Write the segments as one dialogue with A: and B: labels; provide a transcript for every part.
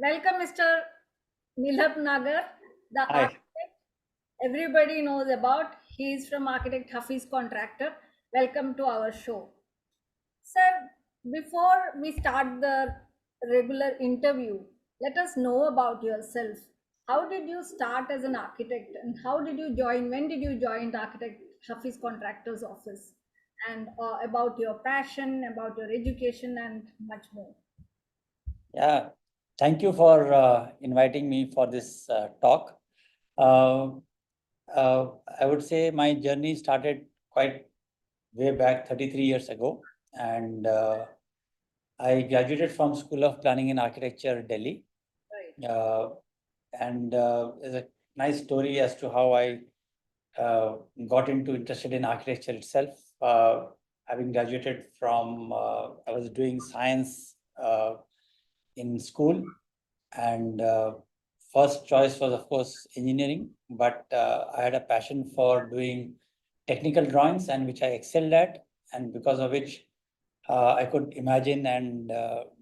A: Welcome, Mr. Nilabh Nagar, the
B: Hi.
A: architect everybody knows about. He is from Architect Hafiz Contractor. Welcome to our show. Sir, before we start the regular interview, let us know about yourself. How did you start as an architect and how did you join? When did you join the Architect Hafiz Contractor's office? And about your passion, about your education, and much more.
B: Yeah. Thank you for inviting me for this talk. Uh, I would say my journey started quite way back 33 years ago. And I graduated from School of Planning and Architecture, Delhi.
A: Right.
B: Uh, and there's a nice story as to how I uh, got into interested in architecture itself. Having graduated from, I was doing science in school. And first choice was, of course, engineering, but I had a passion for doing technical drawings, and which I excelled at, and because of which I could imagine and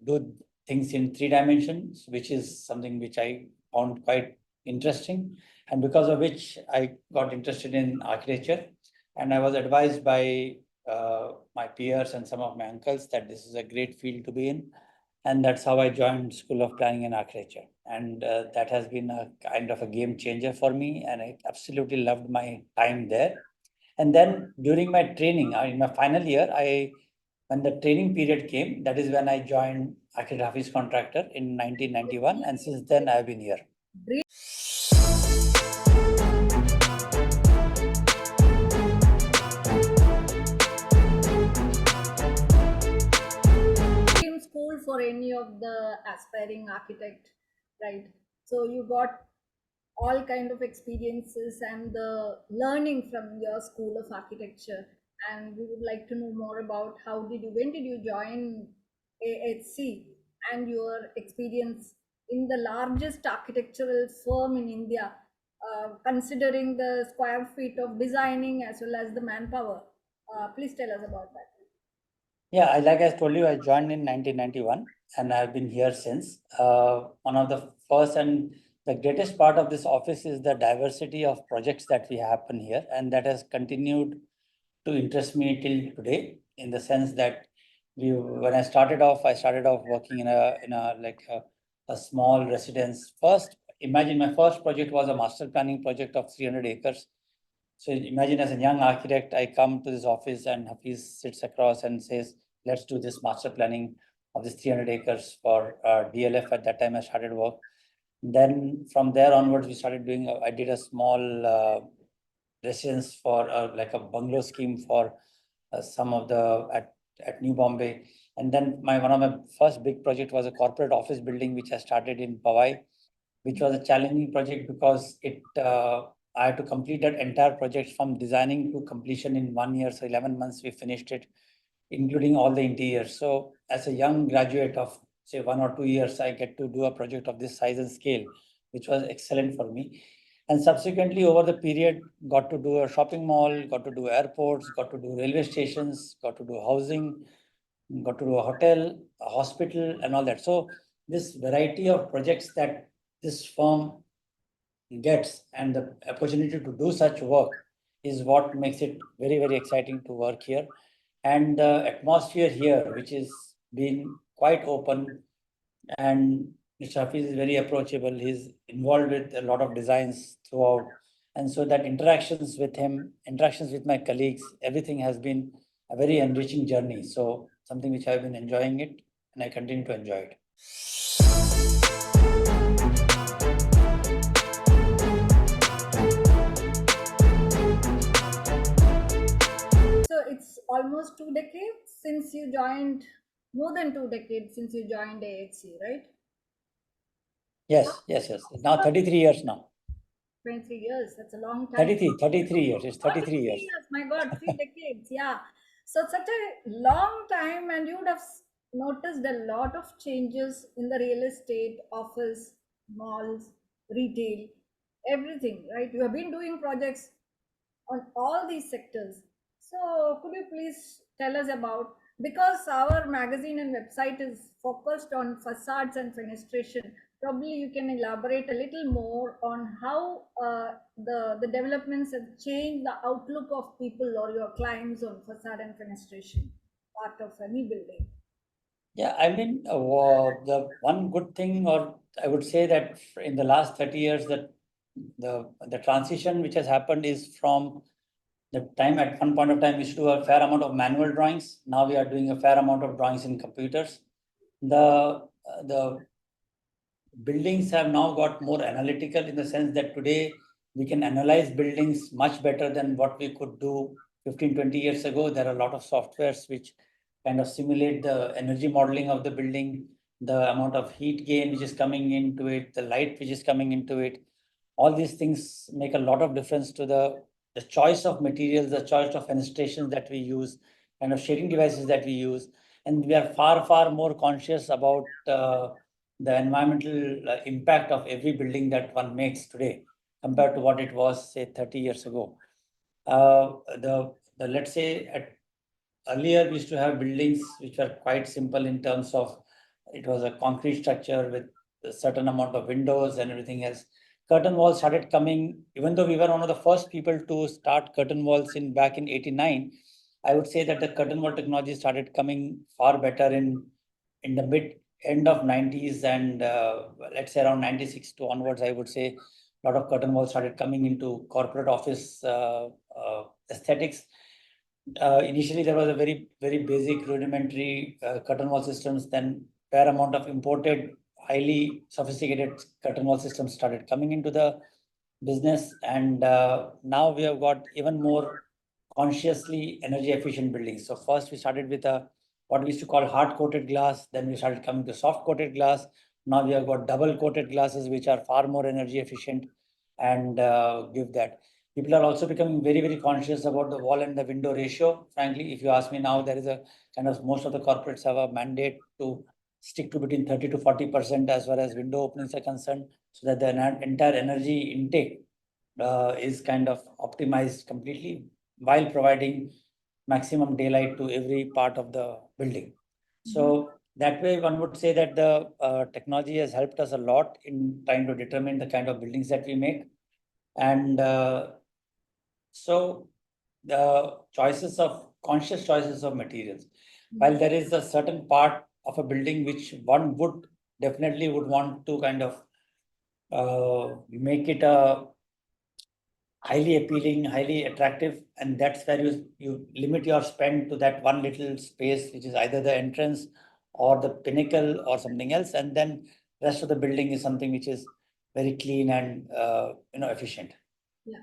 B: do things in 3 dimensions, which is something which I found quite interesting, and because of which I got interested in architecture. And I was advised by my peers and some of my uncles that this is a great field to be in, and that's how I joined School of Planning and Architecture. And that has been a kind of a game changer for me, and I absolutely loved my time there. And then during my training, in my final year, when the training period came, that is when I joined Architect Hafiz Contractor in 1991, and since then I've been here.
A: In school for any of the aspiring architect, right? So you got all kind of experiences and the learning from your school of architecture, and we would like to know more about when did you join AHC and your experience in the largest architectural firm in India, considering the square feet of designing as well as the manpower. Please tell us about that.
B: Yeah, like I told you, I joined in 1991 and I've been here since. One of the first and the greatest part of this office is the diversity of projects that we happen here, and that has continued to interest me till today, in the sense that when I started off working in a small residence. First, imagine my first project was a master planning project of 300 acres. So imagine, as a young architect, I come to this office and Hafiz sits across and says, let's do this master planning of this 300 acres for DLF. At that time, I started work. Then from there onwards, we started doing, I did a small residence for like a bungalow scheme for some of the, at New Bombay. And then one of my first big project was a corporate office building, which I started in Powai, which was a challenging project because I had to complete that entire project from designing to completion in 1 year. So 11 months we finished it, including all the interiors. So as a young graduate of say 1 or 2 years, I get to do a project of this size and scale, which was excellent for me. And subsequently, over the period, got to do a shopping mall, got to do airports, got to do railway stations, got to do housing, got to do a hotel, a hospital, and all that. So this variety of projects that this firm gets, and the opportunity to do such work, is what makes it very, very exciting to work here. And the atmosphere here, which is being quite open, and Mr. Hafiz is very approachable. He's involved with a lot of designs throughout. And so that interactions with him, interactions with my colleagues, everything has been a very enriching journey. So something which I've been enjoying it, and I continue to enjoy it.
A: So it's almost 2 decades since you joined, more than 2 decades since you joined AHC, right?
B: Yes, yes, yes. Now 33 years now.
A: 23 years, that's a long time.
B: 33 years. It's 33
A: 33
B: years.
A: years, my God, 3 decades, yeah. So it's such a long time, and you would have noticed a lot of changes in the real estate, office, malls, retail, everything, right? You have been doing projects on all these sectors. So could you please tell us about because our magazine and website is focused on facades and fenestration, probably you can elaborate a little more on how the developments have changed the outlook of people or your clients on facade and fenestration part of any building.
B: Yeah, I mean, the one good thing, or I would say that in the last 30 years, that the transition which has happened is from the time at one point of time we used to do a fair amount of manual drawings. Now we are doing a fair amount of drawings in computers. The buildings have now got more analytical in the sense that today we can analyze buildings much better than what we could do 15, 20 years ago. There are a lot of softwares which kind of simulate the energy modeling of the building, the amount of heat gain which is coming into it, the light which is coming into it. All these things make a lot of difference to the choice of materials, the choice of fenestrations that we use, kind of shading devices that we use. And we are far, far more conscious about the environmental impact of every building that one makes today compared to what it was, say, 30 years ago. The let's say earlier we used to have buildings which were quite simple in terms of it was a concrete structure with a certain amount of windows and everything else. Curtain walls started coming, even though we were one of the first people to start curtain walls in back in 89. I would say that the curtain wall technology started coming far better in the mid end of 90s, and let's say around 96 to onwards, I would say a lot of curtain walls started coming into corporate office aesthetics. Initially, there was a very, very basic rudimentary curtain wall systems. Then fair amount of imported, highly sophisticated curtain wall systems started coming into the business. And now we have got even more consciously energy efficient buildings. So first we started with a what we used to call hard coated glass. Then we started coming to soft coated glass. Now we have got double coated glasses, which are far more energy efficient and give that. People are also becoming very, very conscious about the wall and the window ratio. Frankly, if you ask me now, there is a kind of most of the corporates have a mandate to stick to between 30 to 40% as far as window openings are concerned, so that the entire energy intake is kind of optimized completely while providing maximum daylight to every part of the building. So that way, one would say that the technology has helped us a lot in trying to determine the kind of buildings that we make. And so the conscious choices of materials, while there is a certain part of a building which one would definitely would want to kind of make it a highly appealing, highly attractive, and that's where you limit your spend to that one little space, which is either the entrance or the pinnacle or something else, and then rest of the building is something which is very clean and efficient.
A: Yeah.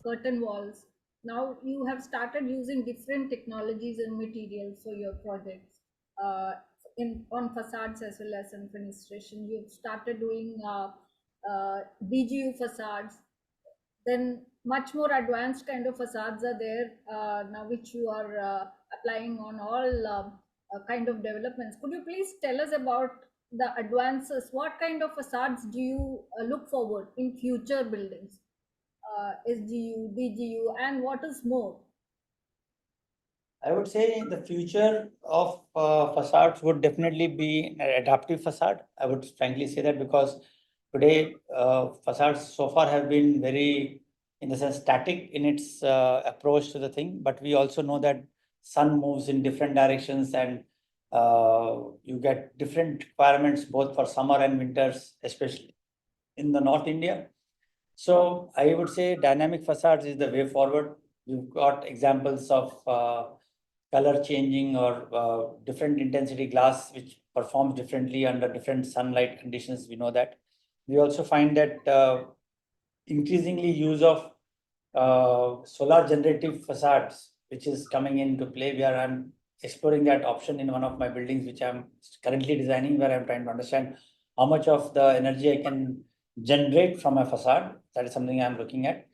A: Curtain walls. Now you have started using different technologies and materials for your projects, in on facades as well as in fenestration. You've started doing BGU facades. Then much more advanced kind of facades are there now, which you are applying on all kind of developments. Could you please tell us about the advances? What kind of facades do you look forward in future buildings? SGU, DGU, and what is more?
B: I would say the future of facades would definitely be an adaptive facade. I would frankly say that because today facades so far have been very, in the sense, static in its approach to the thing. But we also know that sun moves in different directions, and you get different requirements both for summer and winters, especially in the North India. So I would say dynamic facades is the way forward. You've got examples of color changing or different intensity glass, which performs differently under different sunlight conditions. We know that. We also find that increasingly use of solar generative facades, which is coming into play, where I'm exploring that option in one of my buildings, which I'm currently designing, where I'm trying to understand how much of the energy I can generate from a facade. That is something I'm looking at.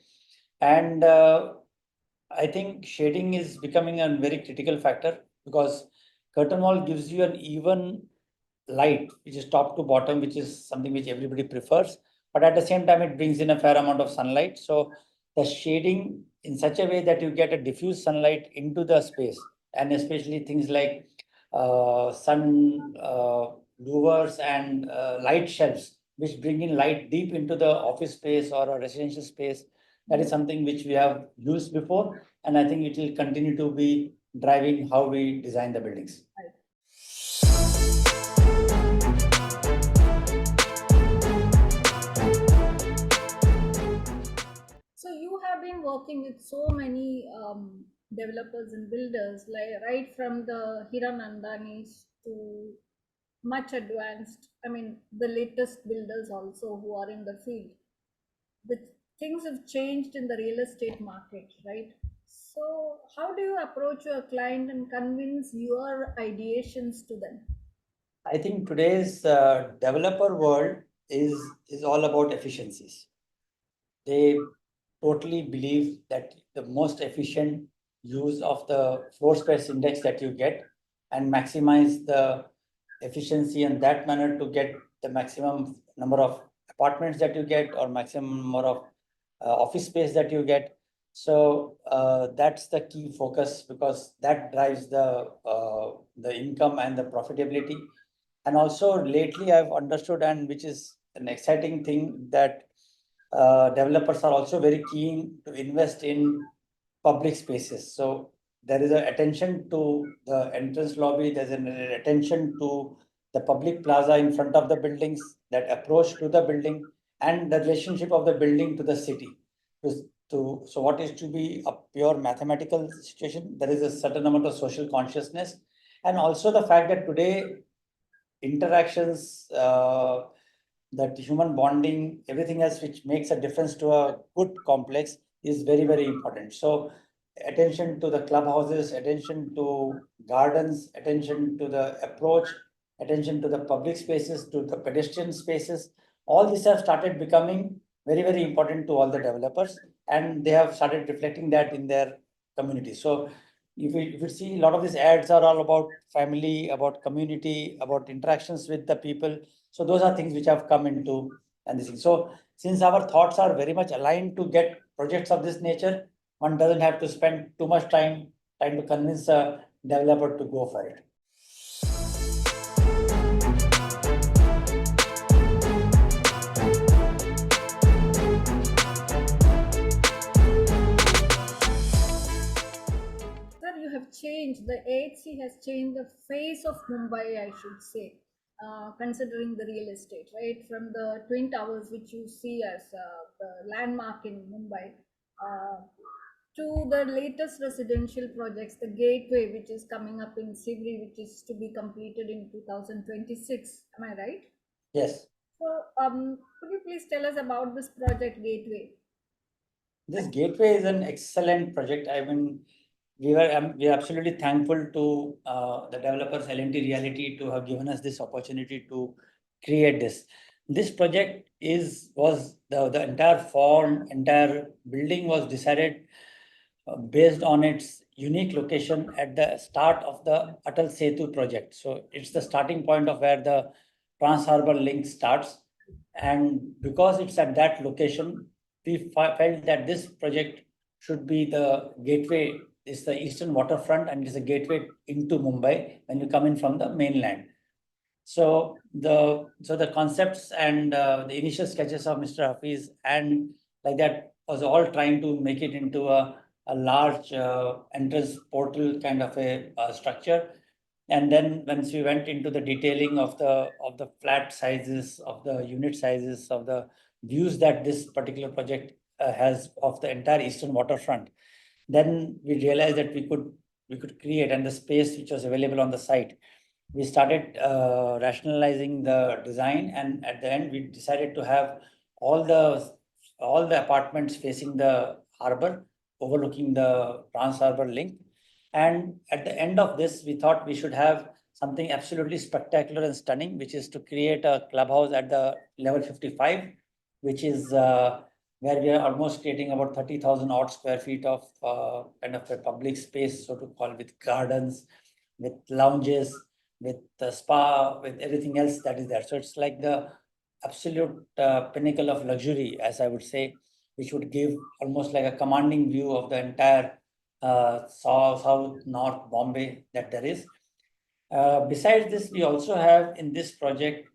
B: And I think shading is becoming a very critical factor because curtain wall gives you an even light, which is top to bottom, which is something which everybody prefers. But at the same time, it brings in a fair amount of sunlight. So the shading in such a way that you get a diffuse sunlight into the space, and especially things like sun louvers and light shelves, which bring in light deep into the office space or a residential space. That is something which we have used before, and I think it will continue to be driving how we design the buildings.
A: So you have been working with so many developers and builders, like right from the Hiranandanis to much advanced. I mean, the latest builders also who are in the field. The things have changed in the real estate market, right? So how do you approach your client and convince your ideations to them?
B: I think today's developer world is all about efficiencies. They totally believe that the most efficient use of the floor space index that you get and maximize the efficiency in that manner to get the maximum number of apartments that you get or maximum number of office space that you get. So that's the key focus because that drives the income and the profitability. And also lately I've understood, and which is an exciting thing, that developers are also very keen to invest in public spaces. So there is a attention to the entrance lobby, there's an attention to the public plaza in front of the buildings, that approach to the building, and the relationship of the building to the city. So what is to be a pure mathematical situation, there is a certain amount of social consciousness, and also the fact that today interactions, that human bonding, everything else which makes a difference to a good complex is very, very important. So attention to the clubhouses, attention to gardens, attention to the approach, attention to the public spaces, to the pedestrian spaces, all these have started becoming very, very important to all the developers, and they have started reflecting that in their community. So if you see, a lot of these ads are all about family, about community, about interactions with the people. So those are things which have come into and this thing. So since our thoughts are very much aligned to get projects of this nature, one doesn't have to spend too much time trying to convince a developer to go for it.
A: Sir, you have changed, the AHC has changed the face of Mumbai, I should say, considering the real estate, right? From the Twin Towers, which you see as the landmark in Mumbai, uh, to the latest residential projects, the Gateway, which is coming up in Sivri, which is to be completed in 2026. Am I right?
B: Yes.
A: So, could you please tell us about this project Gateway?
B: This gateway is an excellent project. I mean, we are absolutely thankful to the developers L&T Reality to have given us this opportunity to create this. This project was the entire form, entire building was decided based on its unique location at the start of the Atal Setu project. So it's the starting point of where the Trans Harbour link starts. And because it's at that location, we felt that this project should be the gateway. It's the eastern waterfront and it's a gateway into Mumbai when you come in from the mainland. So the concepts and the initial sketches of Mr. Hafiz and like that was all trying to make it into a large entrance portal kind of a structure. And then once we went into the detailing of the flat sizes, of the unit sizes, of the views that this particular project has of the entire eastern waterfront, then we realized that we could create, and the space which was available on the site, we started rationalizing the design, and at the end we decided to have all the apartments facing the harbor, overlooking the Trans Harbor link. And at the end of this, we thought we should have something absolutely spectacular and stunning, which is to create a clubhouse at the level 55, which is where we are almost creating about 30,000 odd square feet of kind of a public space, so to call, with gardens, with lounges, with the spa, with everything else that is there. So it's like the absolute pinnacle of luxury, as I would say, which would give almost like a commanding view of the entire south, north Bombay that there is. Besides this, we also have in this project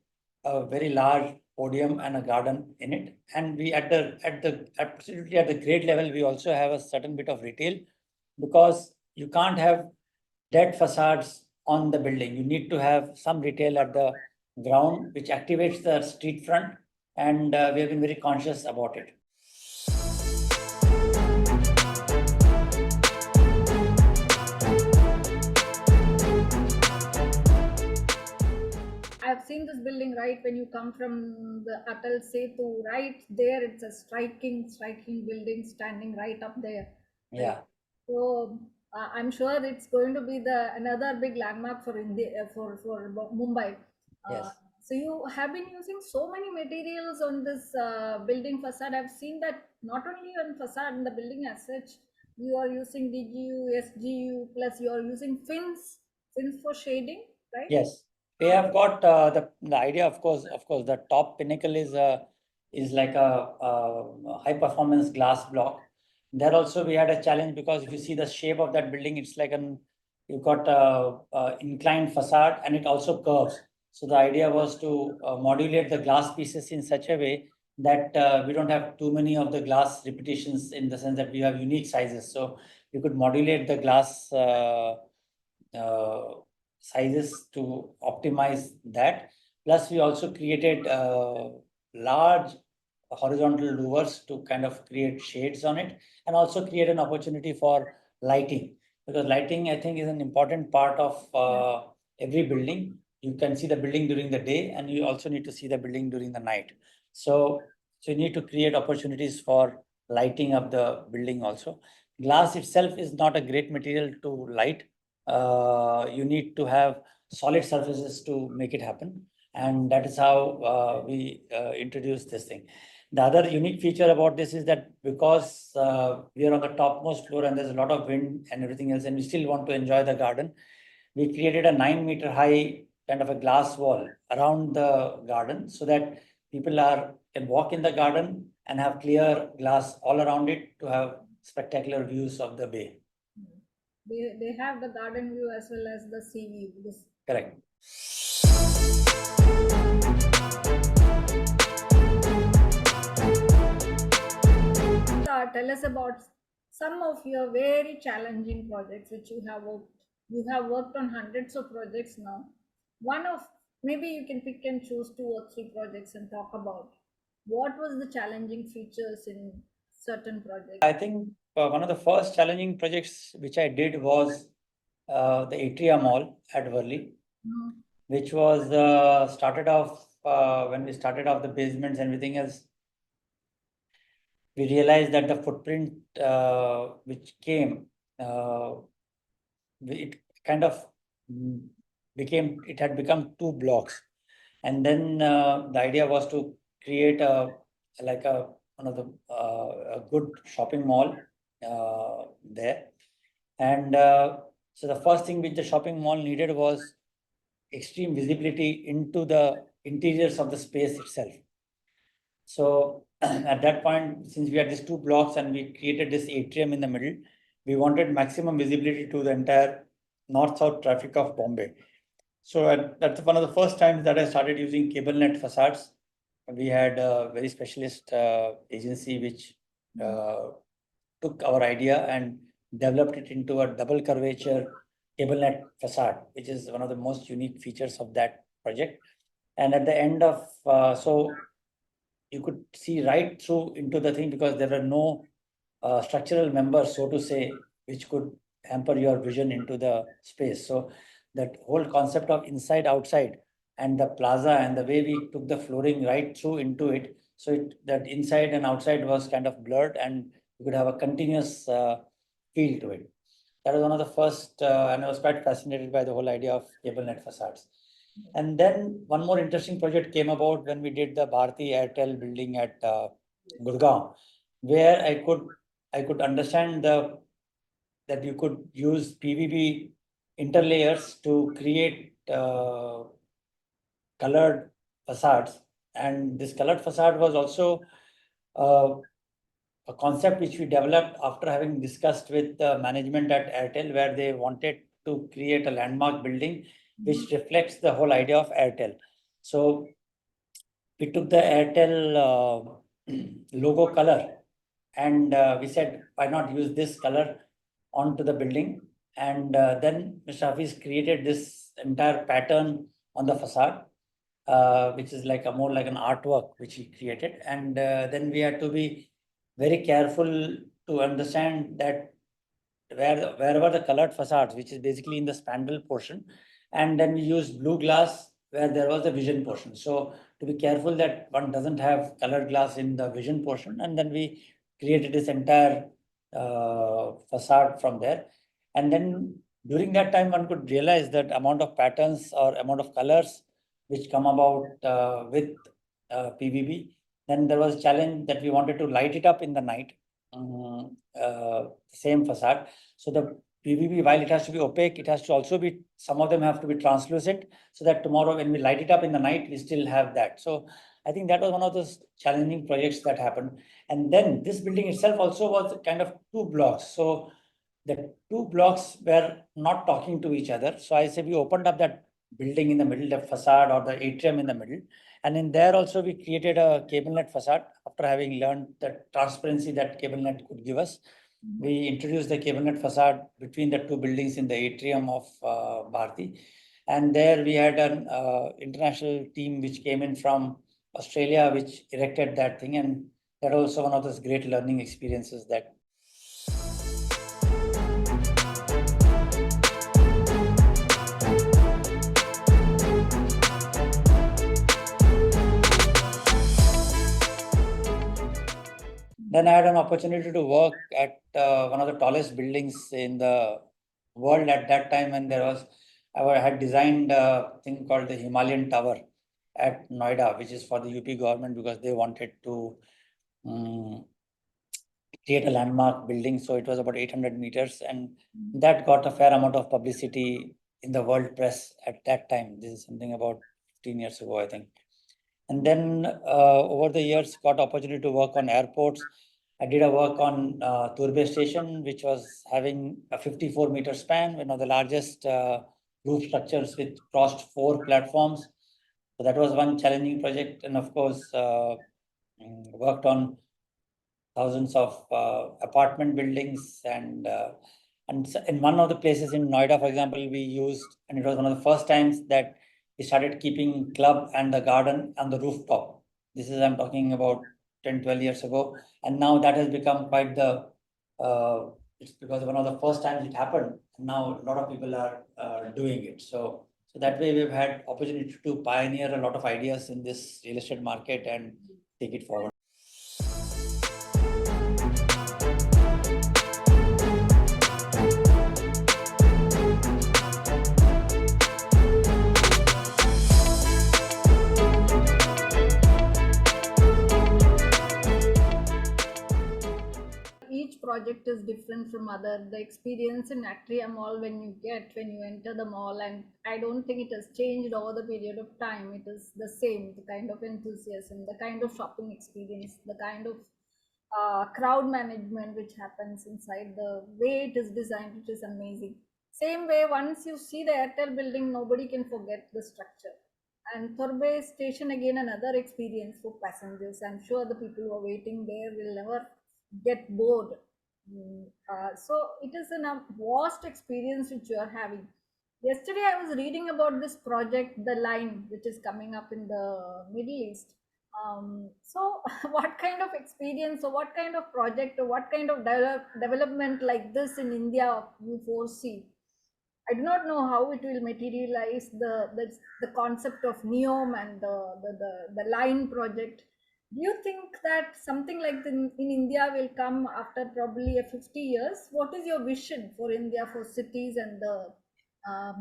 B: a very large podium and a garden in it. And we absolutely at the grade level, we also have a certain bit of retail, because you can't have dead facades on the building. You need to have some retail at the ground, which activates the street front, and we have been very conscious about it.
A: I've seen this building, right? When you come from the Atal Setu, right there, it's a striking building standing right up there. Right?
B: Yeah.
A: So I'm sure it's going to be the another big landmark for India, for Mumbai.
B: Yes.
A: So you have been using so many materials on this building facade. I've seen that not only on facade, in the building as such, you are using DGU, SGU, plus you are using fins for shading, right?
B: Yes, we have got the idea. Of course, the top pinnacle is like a high performance glass block. There also we had a challenge, because if you see the shape of that building, it's like you've got a inclined facade, and it also curves. So the idea was to modulate the glass pieces in such a way that we don't have too many of the glass repetitions, in the sense that we have unique sizes. So you could modulate the glass uh, sizes to optimize that. Plus, we also created large horizontal louvers to kind of create shades on it, and also create an opportunity for lighting, because lighting, I think, is an important part of every building. You can see the building during the day, and you also need to see the building during the night. So you need to create opportunities for lighting up the building also. Glass itself is not a great material to light. You need to have solid surfaces to make it happen. And that is how we introduce this thing. The other unique feature about this is that, because we are on the topmost floor and there's a lot of wind and everything else, and we still want to enjoy the garden, we created a 9-meter high kind of a glass wall around the garden, so that people can walk in the garden and have clear glass all around it to have spectacular views of the bay.
A: They have the garden view as well as the sea view.
B: Correct.
A: Tell us about some of your very challenging projects which you have worked. You have worked on hundreds of projects now. One of, maybe you can pick and choose 2 or 3 projects and talk about what was the challenging features in certain projects.
B: I think one of the first challenging projects which I did was the Atria Mall at Worli, which was started off when we started off the basements and everything else. We realized that the footprint which came, it kind of it had become 2 blocks. And then the idea was to create one of the a good shopping mall there. And so the first thing which the shopping mall needed was extreme visibility into the interiors of the space itself. So at that point, since we had these 2 blocks and we created this atrium in the middle, we wanted maximum visibility to the entire north-south traffic of Bombay. So that's one of the first times that I started using cable net facades. We had a very specialist agency which took our idea and developed it into a double curvature cable net facade, which is one of the most unique features of that project. And at the end of, so you could see right through into the thing, because there were no structural members, so to say, which could hamper your vision into the space. So that whole concept of inside outside and the plaza and the way we took the flooring right through into it, so that inside and outside was kind of blurred, and you could have a continuous feel to it. That was one of the first, and I was quite fascinated by the whole idea of cable net facades. And then one more interesting project came about when we did the Bharti Airtel building at Gurgaon, where I could understand that you could use PVB interlayers to create colored facades. And this colored facade was also uh, a concept which we developed after having discussed with the management at Airtel, where they wanted to create a landmark building which reflects the whole idea of Airtel. So we took the Airtel logo color and we said, why not use this color onto the building? And then Mr. Hafiz created this entire pattern on the facade, which is like a more like an artwork which he created. And then we had to be very careful to understand that wherever the colored facades, which is basically in the spandrel portion, and then we used blue glass where there was the vision portion. So to be careful that one doesn't have colored glass in the vision portion, and then we created this entire facade from there. And then during that time, one could realize that amount of patterns or amount of colors which come about with PVB. Then there was a challenge that we wanted to light it up in the night, same facade. So the PVB, while it has to be opaque, it has to also be, some of them have to be translucent, so that tomorrow when we light it up in the night, we still have that. So I think that was one of those challenging projects that happened. And then this building itself also was kind of two blocks. So the two blocks were not talking to each other. So I say we opened up that building in the middle, the facade or the atrium in the middle. And in there also we created a cable net facade after having learned the transparency that cable net could give us. We introduced the cable net facade between the two buildings in the atrium of Bharti. And there we had an international team which came in from Australia, which erected that thing. And that was also one of those great learning experiences that. Then I had an opportunity to work at one of the tallest buildings in the world at that time, and I had designed a thing called the Himalayan Tower at Noida, which is for the UP government because they wanted to um, create a landmark building. So it was about 800 meters, and that got a fair amount of publicity in the world press at that time. This is something about 15 years ago, I think. And then over the years, got opportunity to work on airports. I did a work on Turbe station, which was having a 54-meter span, one of the largest roof structures which crossed 4 platforms. So that was one challenging project. And of course, worked on thousands of apartment buildings and in one of the places in Noida, for example, we used, and it was one of the first times that we started keeping club and the garden on the rooftop. This is, I'm talking about 10, 12 years ago. And now that has become quite it's because one of the first times it happened. And now a lot of people are doing it. So that way we've had opportunity to pioneer a lot of ideas in this real estate market and take it forward.
A: Each project is different from other. The experience in Atrium Mall when you enter the mall, and I don't think it has changed over the period of time. It is the same, the kind of enthusiasm, the kind of shopping experience, the kind of crowd management which happens inside, the way it is designed, it is amazing. Same way, once you see the Airtel building, nobody can forget the structure. And Thorbe station, again, another experience for passengers. I'm sure the people who are waiting there will never get bored. So it is a vast experience which you are having. Yesterday, I was reading about this project, The Line, which is coming up in the Middle East. So, what kind of experience or what kind of project or what kind of development like this in India you foresee? I do not know how it will materialize the concept of NEOM and the line project. Do you think that something like in India will come after probably a 50 years? What is your vision for India, for cities and the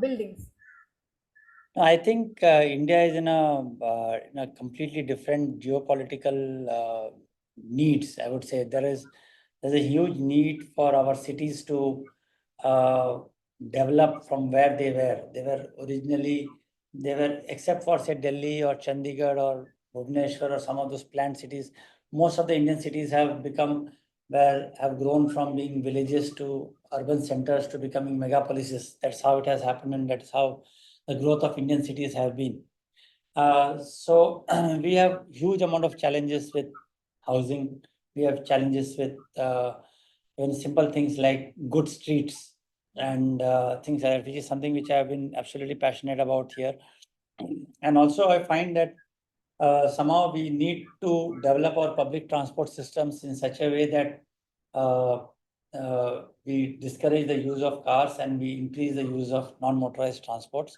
A: buildings?
B: No, I think India is in a completely different geopolitical needs. I would say there's a huge need for our cities to uh, develop from where they were. They were except for say Delhi or Chandigarh or Bhubaneswar or some of those planned cities. Most of the Indian cities have grown from being villages to urban centers to becoming megapolises. That's how it has happened, and that's how the growth of Indian cities have been. So we have huge amount of challenges with housing. We have challenges with even simple things like good streets and things like that, which is something which I have been absolutely passionate about here. And also, I find that somehow we need to develop our public transport systems in such a way that uh, we discourage the use of cars and we increase the use of non-motorized transports.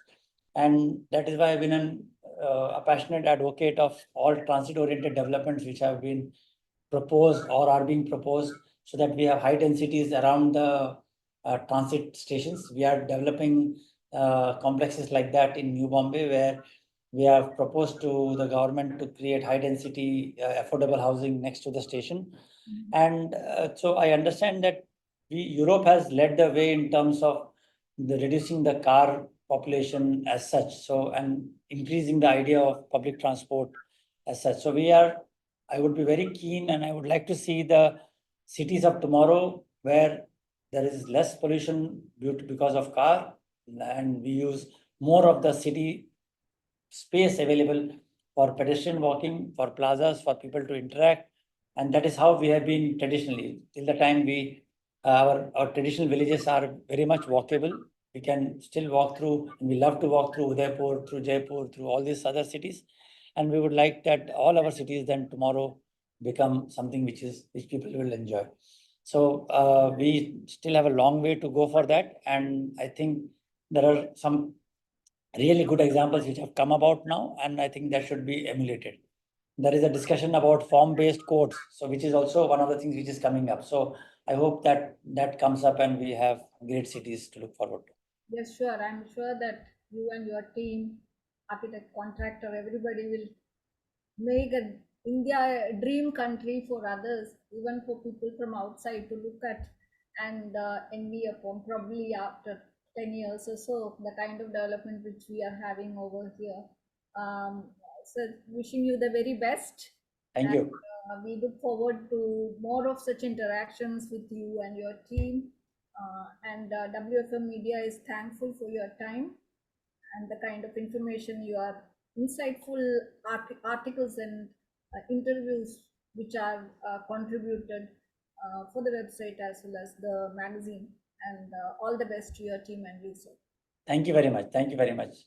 B: And that is why I've been a passionate advocate of all transit-oriented developments which have been proposed or are being proposed, so that we have high densities around the transit stations. We are developing complexes like that in New Bombay, where we have proposed to the government to create high density affordable housing next to the station. And so I understand that Europe has led the way in terms of the reducing the car population as such. So, and increasing the idea of public transport as such. So I would be very keen and I would like to see the cities of tomorrow where there is less pollution because of car, and we use more of the city space available for pedestrian walking, for plazas, for people to interact. And that is how we have been traditionally. Till the time our traditional villages are very much walkable. We can still walk through, and we love to walk through Udaipur, through Jaipur, through all these other cities. And we would like that all our cities then tomorrow become something which people will enjoy. So we still have a long way to go for that. And I think there are some really good examples which have come about now, and I think that should be emulated. There is a discussion about form-based codes, so which is also one of the things which is coming up. So I hope that that comes up and we have great cities to look forward to.
A: Yes, sure. I'm sure that you and your team, architect, contractor, everybody will make India a dream country for others, even for people from outside to look at and envy upon, probably after 10 years or so, the kind of development which we are having over here. Um, so, wishing you the very best.
B: Thank
A: And
B: you.
A: we look forward to more of such interactions with you and your team. And WFM Media is thankful for your time and the kind of information you are insightful articles and interviews which are contributed for the website as well as the magazine, and all the best to your team and research.
B: Thank you very much. Thank you very much.